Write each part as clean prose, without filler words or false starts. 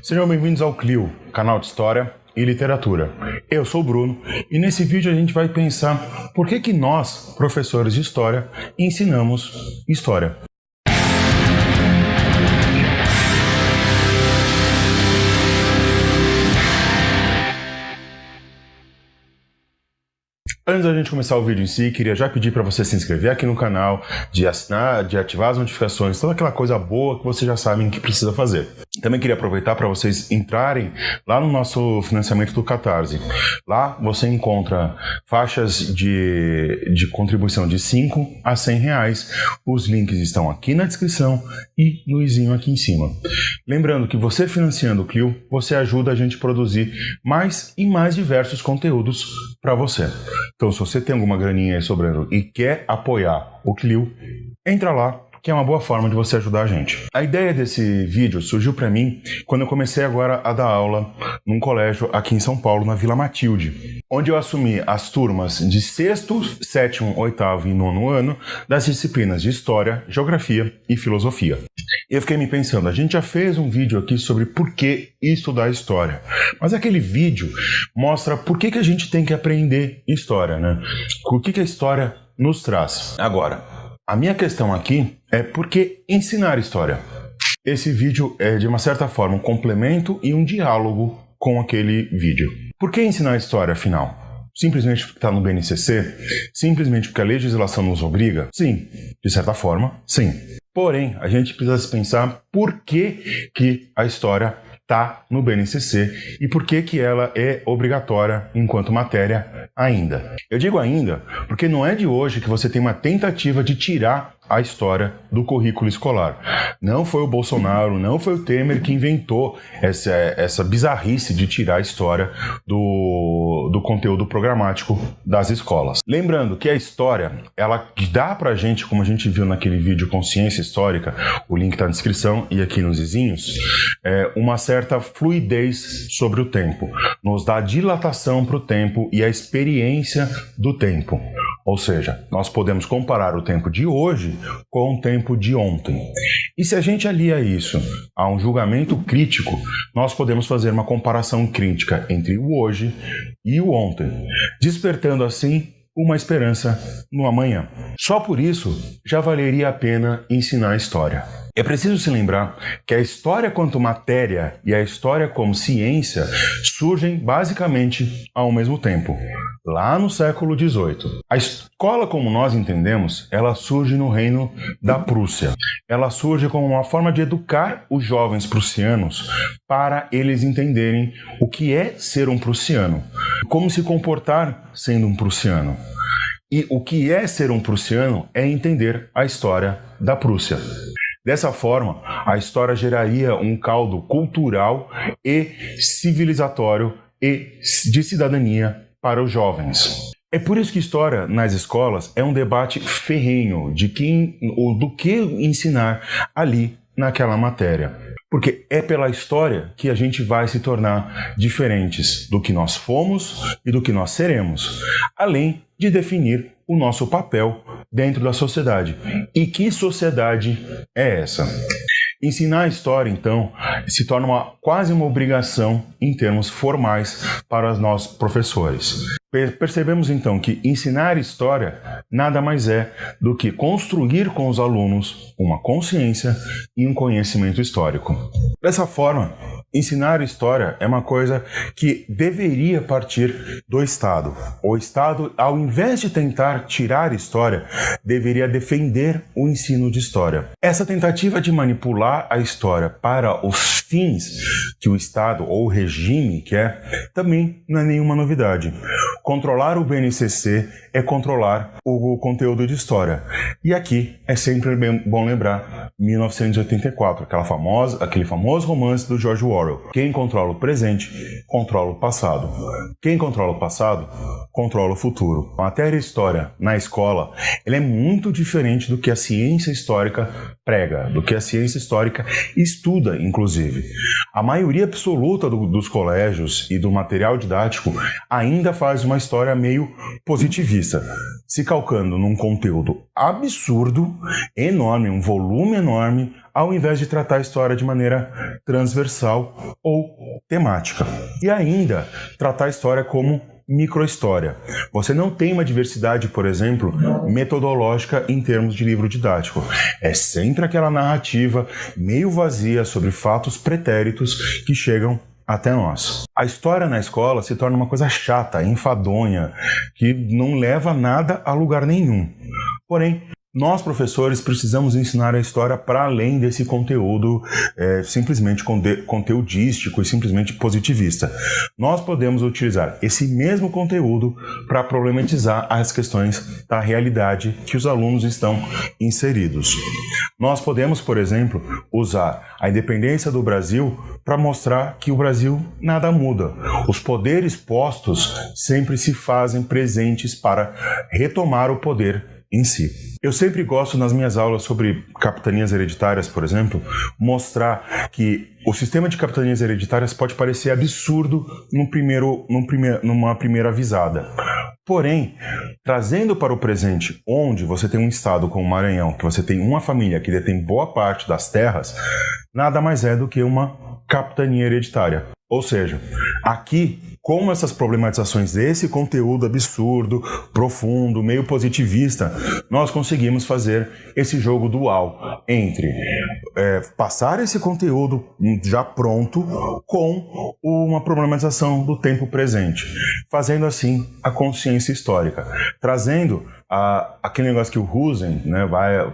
Sejam bem-vindos ao Clio, canal de História e Literatura. Eu sou o Bruno e nesse vídeo a gente vai pensar por que nós, professores de História, ensinamos História. Antes da gente começar o vídeo em si, queria já pedir para você se inscrever aqui no canal, de assinar, de ativar as notificações, toda aquela coisa boa que vocês já sabem que precisa fazer. Também queria aproveitar para vocês entrarem lá no nosso financiamento do Catarse. Lá você encontra faixas de contribuição de 5 a 100 reais. Os links estão aqui na descrição e no izinho aqui em cima. Lembrando que você financiando o Clio, você ajuda a gente a produzir mais e mais diversos conteúdos para você. Então, se você tem alguma graninha aí sobrando e quer apoiar o Clio, entra lá, que é uma boa forma de você ajudar a gente. A ideia desse vídeo surgiu para mim quando eu comecei agora a dar aula num colégio aqui em São Paulo, na Vila Matilde, onde eu assumi as turmas de 6º, 7º, 8º e 9º ano das disciplinas de História, Geografia e Filosofia. E eu fiquei me pensando, a gente já fez um vídeo aqui sobre por que estudar História, mas aquele vídeo mostra por que a gente tem que aprender História, né? O que a História nos traz. Agora, a minha questão aqui é por que ensinar História? Esse vídeo é, de uma certa forma, um complemento e um diálogo com aquele vídeo. Por que ensinar História, afinal? Simplesmente porque está no BNCC? Simplesmente porque a legislação nos obriga? Sim. De certa forma, sim. Porém, a gente precisa se pensar por que a História está no BNCC e por que ela é obrigatória enquanto matéria ainda. Eu digo ainda porque não é de hoje que você tem uma tentativa de tirar a História do currículo escolar. Não foi o Bolsonaro, não foi o Temer que inventou essa bizarrice de tirar a História do conteúdo programático das escolas. Lembrando que a História, ela dá pra gente, como a gente viu naquele vídeo Consciência Histórica, o link está na descrição e aqui nos vizinhos, uma certa fluidez sobre o tempo. Nos dá dilatação para o tempo e a experiência do tempo. Ou seja, nós podemos comparar o tempo de hoje com o tempo de ontem. E se a gente alia isso a um julgamento crítico, nós podemos fazer uma comparação crítica entre o hoje e o ontem, despertando assim uma esperança no amanhã. Só por isso já valeria a pena ensinar História. É preciso se lembrar que a História quanto matéria e a História como ciência surgem basicamente ao mesmo tempo, lá no século XVIII. A escola, como nós entendemos, ela surge no reino da Prússia. Ela surge como uma forma de educar os jovens prussianos para eles entenderem o que é ser um prussiano, como se comportar sendo um prussiano. E o que é ser um prussiano é entender a história da Prússia. Dessa forma, a história geraria um caldo cultural e civilizatório e de cidadania para os jovens. É por isso que História nas escolas é um debate ferrenho de quem ou do que ensinar ali naquela matéria. Porque é pela história que a gente vai se tornar diferentes do que nós fomos e do que nós seremos, além de definir o nosso papel dentro da sociedade. E que sociedade é essa? Ensinar a História, então, se torna quase uma obrigação em termos formais para nós professores. Percebemos, então, que ensinar História nada mais é do que construir com os alunos uma consciência e um conhecimento histórico. Dessa forma, ensinar História é uma coisa que deveria partir do Estado. O Estado, ao invés de tentar tirar História, deveria defender o ensino de História. Essa tentativa de manipular a História para os fins que o Estado ou o regime quer, também não é nenhuma novidade. Controlar o BNCC é controlar o conteúdo de História. E aqui é sempre bom lembrar 1984, aquele famoso romance do George Orwell. Quem controla o presente, controla o passado. Quem controla o passado, controla o futuro. A matéria História na escola, ela é muito diferente do que a ciência histórica prega, do que a ciência histórica estuda, inclusive. A maioria absoluta dos colégios e do material didático ainda faz uma uma história meio positivista, se calcando num conteúdo absurdo, enorme, um volume enorme, ao invés de tratar a história de maneira transversal ou temática. E ainda tratar a história como microhistória. Você não tem uma diversidade, por exemplo, metodológica em termos de livro didático. É sempre aquela narrativa meio vazia sobre fatos pretéritos que chegam até nós. A história na escola se torna uma coisa chata, enfadonha, que não leva nada a lugar nenhum. Porém, nós, professores, precisamos ensinar a história para além desse conteúdo simplesmente conteudístico e simplesmente positivista. Nós podemos utilizar esse mesmo conteúdo para problematizar as questões da realidade que os alunos estão inseridos. Nós podemos, por exemplo, usar a independência do Brasil para mostrar que o Brasil nada muda. Os poderes postos sempre se fazem presentes para retomar o poder em si. Eu sempre gosto, nas minhas aulas sobre capitanias hereditárias, por mostrar que o sistema de capitanias hereditárias pode parecer absurdo numa primeira visada. Porém, trazendo para o presente, onde você tem um estado como o Maranhão, que você tem uma família que detém boa parte das terras, nada mais é do que uma capitania hereditária. Ou seja, aqui, com essas problematizações desse conteúdo absurdo, profundo, meio positivista, nós conseguimos fazer esse jogo dual entre passar esse conteúdo já pronto com uma problematização do tempo presente, fazendo assim a consciência histórica, trazendo aquele negócio que o Husen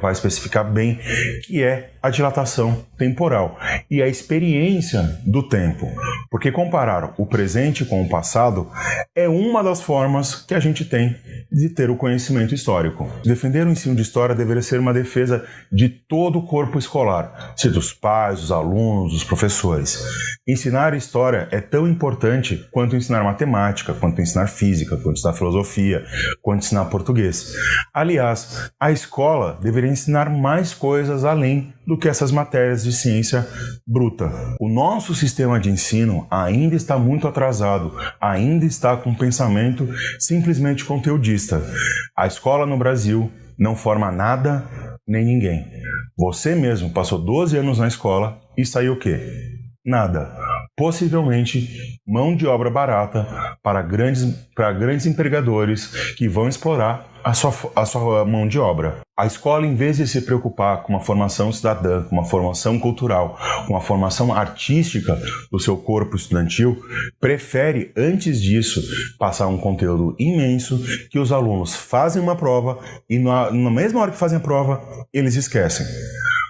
vai especificar bem, que é a dilatação temporal e a experiência do tempo. Porque comparar o presente com o passado é uma das formas que a gente tem de ter o conhecimento histórico. Defender o ensino de história deveria ser uma defesa de todo o corpo escolar, seja dos pais, dos alunos, dos professores. Ensinar história é tão importante quanto ensinar matemática, quanto ensinar física, quanto ensinar filosofia, quanto ensinar português. Aliás, a escola deveria ensinar mais coisas além do que essas matérias de ciência bruta. O nosso sistema de ensino ainda está muito atrasado, ainda está com um pensamento simplesmente conteudista. A escola no Brasil não forma nada nem ninguém. Você mesmo passou 12 anos na escola e saiu o quê? Nada. Possivelmente mão de obra barata para grandes empregadores que vão explorar a sua mão de obra. A escola, em vez de se preocupar com uma formação cidadã, com uma formação cultural, com uma formação artística do seu corpo estudantil, prefere, antes disso, passar um conteúdo imenso que os alunos fazem uma prova e na mesma hora que fazem a prova, eles esquecem.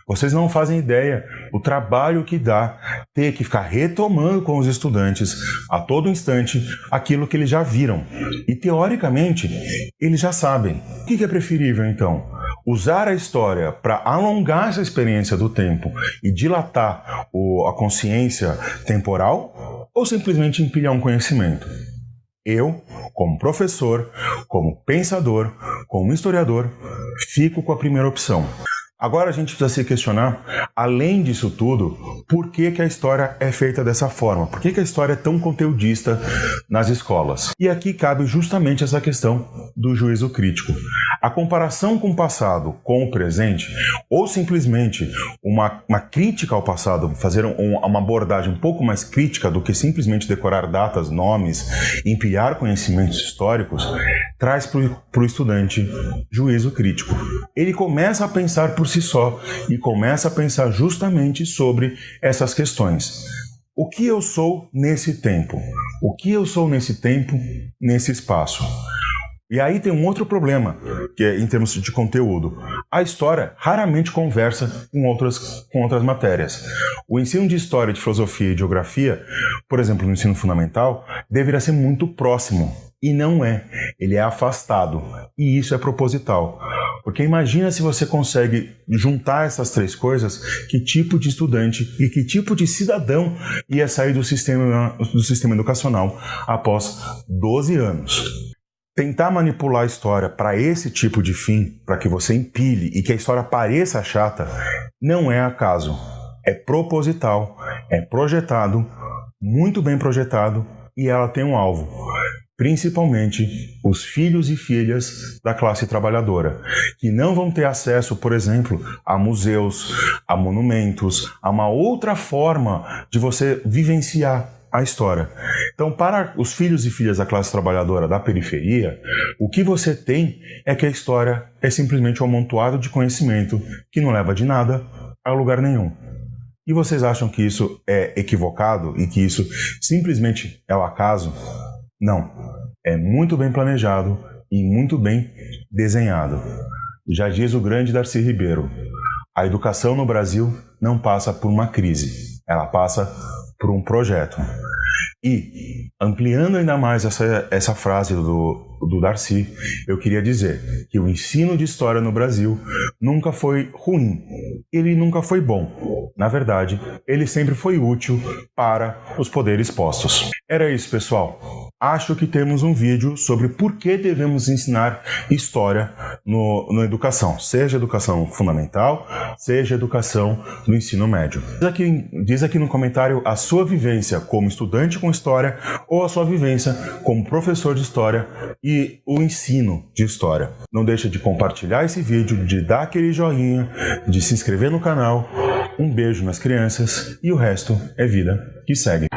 Vocês não fazem ideia do trabalho que dá ter que ficar retomando com os estudantes a todo instante aquilo que eles já viram. E, teoricamente, eles já sabem. O que é preferível, então? Usar a história para alongar essa experiência do tempo e dilatar a consciência temporal? Ou simplesmente empilhar um conhecimento? Eu, como professor, como pensador, como historiador, fico com a primeira opção. Agora a gente precisa se questionar, além disso tudo, por que a história é feita dessa forma? Por que a história é tão conteudista nas escolas? E aqui cabe justamente essa questão do juízo crítico. A comparação com o passado com o presente, ou simplesmente uma crítica ao passado, fazer uma abordagem um pouco mais crítica do que simplesmente decorar datas, nomes, empilhar conhecimentos históricos, traz para o estudante juízo crítico. Ele começa a pensar por si só e começa a pensar justamente sobre essas questões. O que eu sou nesse tempo? O que eu sou nesse tempo, nesse espaço? E aí tem um outro problema, que é em termos de conteúdo. A história raramente conversa com outras matérias. O ensino de história, de filosofia e de geografia, por exemplo, no ensino fundamental, deveria ser muito próximo. E não é. Ele é afastado. E isso é proposital. Porque imagina se você consegue juntar essas três coisas, que tipo de estudante e que tipo de cidadão ia sair do sistema educacional após 12 anos. Tentar manipular a história para esse tipo de fim, para que você empilhe e que a história pareça chata, não é acaso. É proposital, é projetado, muito bem projetado, e ela tem um alvo. principalmente os filhos e filhas da classe trabalhadora, que não vão ter acesso, por exemplo, a museus, a monumentos, a uma outra forma de você vivenciar a história. Então, para os filhos e filhas da classe trabalhadora da periferia, o que você tem é que a história é simplesmente um amontoado de conhecimento que não leva de nada a lugar nenhum. E vocês acham que isso é equivocado e que isso simplesmente é o acaso? Não. É muito bem planejado e muito bem desenhado. Já diz o grande Darcy Ribeiro, a educação no Brasil não passa por uma crise, ela passa por um projeto. E, ampliando ainda mais essa frase do Darcy, eu queria dizer que o ensino de história no Brasil nunca foi ruim, ele nunca foi bom. Na verdade, ele sempre foi útil para os poderes postos. Era isso, pessoal. Acho que temos um vídeo sobre por que devemos ensinar história na educação, seja educação fundamental, seja educação no ensino médio. Diz aqui no comentário a sua vivência como estudante com história ou a sua vivência como professor de história e o ensino de história. Não deixa de compartilhar esse vídeo, de dar aquele joinha, de se inscrever no canal. Um beijo nas crianças e o resto é vida que segue.